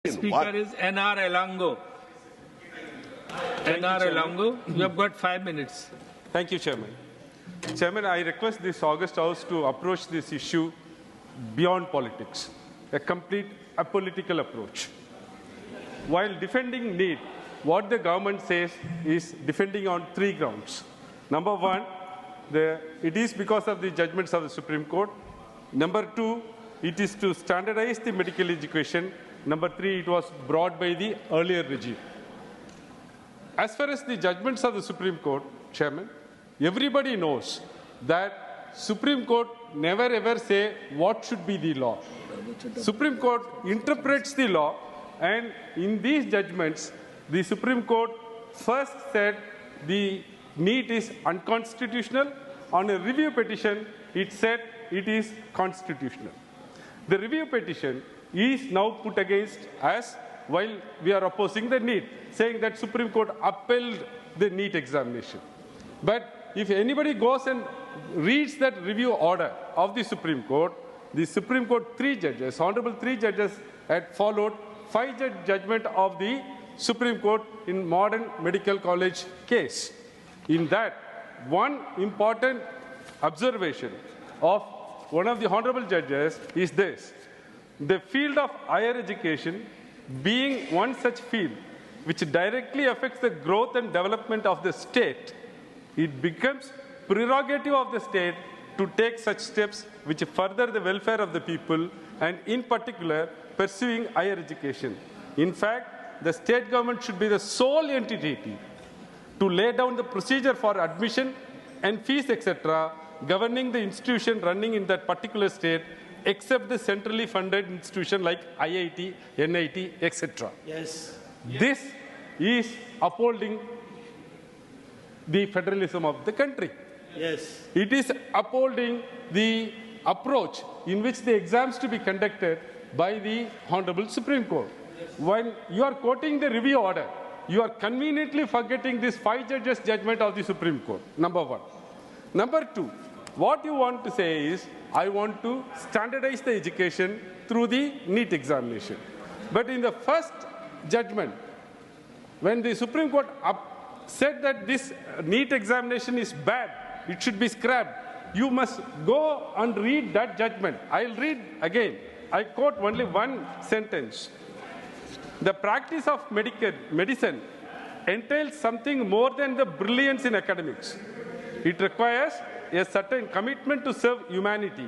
Speaker is N.R. Elango. N.R. Elango, you have got 5 minutes. Thank you, Chairman. Chairman, I request this August House to approach this issue beyond politics, a complete apolitical approach. While defending need, what the government says is defending on 3 grounds. Number 1, it is because of the judgments of the Supreme Court. Number 2, it is to standardize the medical education. Number 3, it was brought by the earlier regime. As far as the judgments of the Supreme Court, Chairman, everybody knows that Supreme Court never ever say what should be the law. Supreme Court interprets the law, and in these judgments, the Supreme Court first said the NEET is unconstitutional. On a review petition, it said it is constitutional. The review petition is now put against us while we are opposing the NEET, saying that Supreme Court upheld the NEET examination. But if anybody goes and reads that review order of the Supreme Court 3 judges, honorable 3 judges had followed 5-judge judgment of the Supreme Court in modern medical college case. In that, one important observation of one of the honorable judges is this: the field of higher education being one such field which directly affects the growth and development of the state, it becomes prerogative of the state to take such steps which further the welfare of the people and in particular pursuing higher education. In fact, the state government should be the sole entity to lay down the procedure for admission and fees, etc., governing the institution running in that particular state, except the centrally funded institution like IIT, NIT, etc. Yes. This is upholding the federalism of the country. Yes. It is upholding the approach in which the exams to be conducted by the Honorable Supreme Court. When you are quoting the review order, you are conveniently forgetting this 5 judges judgment of the Supreme Court, number 1. Number 2, what you want to say is, I want to standardize the education through the NEET examination. But in the first judgment, when the Supreme Court said that this NEET examination is bad, it should be scrapped, you must go and read that judgment. I'll read again. I quote only one sentence. The practice of medicine entails something more than the brilliance in academics. It requires a certain commitment to serve humanity.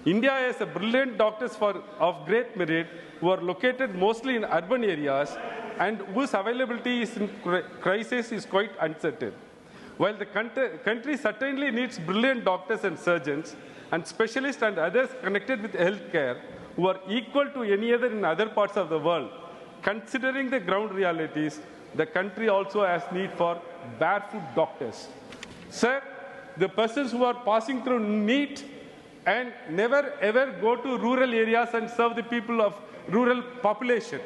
India has a brilliant doctors of great merit who are located mostly in urban areas and whose availability is in crisis is quite uncertain. While the country certainly needs brilliant doctors and surgeons and specialists and others connected with healthcare who are equal to any other in other parts of the world, considering the ground realities, the country also has need for barefoot doctors. Sir, the persons who are passing through NEET and never ever go to rural areas and serve the people of rural population.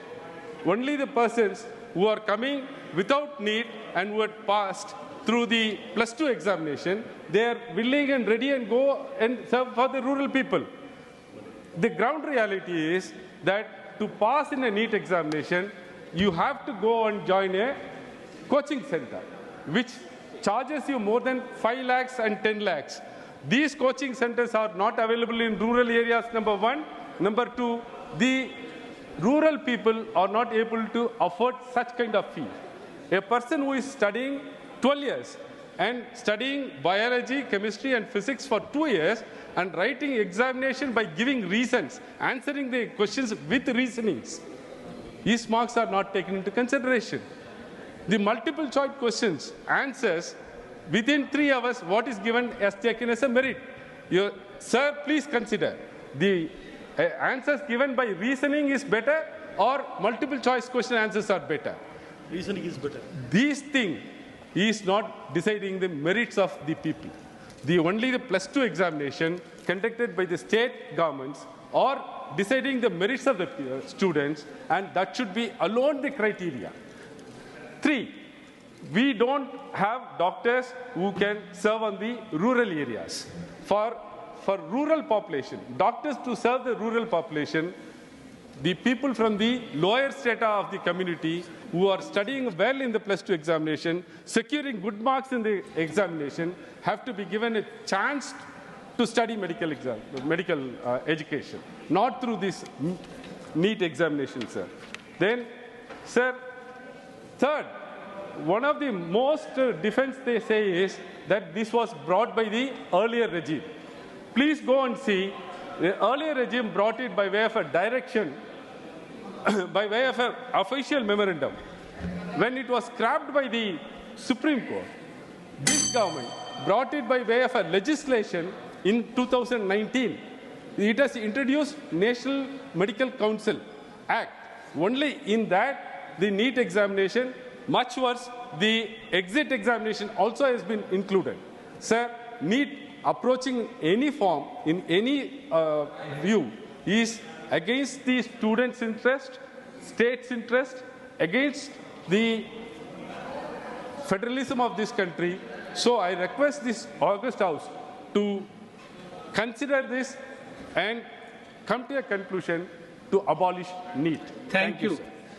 Only the persons who are coming without NEET and who had passed through the +2 examination, they are willing and ready and go and serve for the rural people. The ground reality is that to pass in a NEET examination, you have to go and join a coaching center, which charges you more than 5 lakhs and 10 lakhs. These coaching centers are not available in rural areas, number 1. Number 2, the rural people are not able to afford such kind of fee. A person who is studying 12 years and studying biology, chemistry and physics for 2 years and writing examination by giving reasons, answering the questions with reasonings, these marks are not taken into consideration. The multiple choice questions, answers, within 3 hours, what is given as taken as a merit. Sir, please consider, the answers given by reasoning is better or multiple choice question answers are better? Reasoning is better. These things is not deciding the merits of the people. Only the +2 examination conducted by the state governments are deciding the merits of the students, and that should be alone the criteria. 3, we don't have doctors who can serve on the rural areas. For rural population, doctors to serve the rural population, the people from the lower strata of the community who are studying well in the +2 examination, securing good marks in the examination, have to be given a chance to study medical education, not through this NEET examination, sir. Then, sir, third, one of the most defense they say is that this was brought by the earlier regime. Please go and see, the earlier regime brought it by way of a direction, by way of an official memorandum. When it was scrapped by the Supreme Court, this government brought it by way of a legislation in 2019. It has introduced National Medical Council Act. Only in that, the NEET examination, much worse, the exit examination also has been included. Sir, NEET approaching any form, in any view, is against the students' interest, state's interest, against the federalism of this country. So I request this August House to consider this and come to a conclusion to abolish NEET. Thank you. Sir.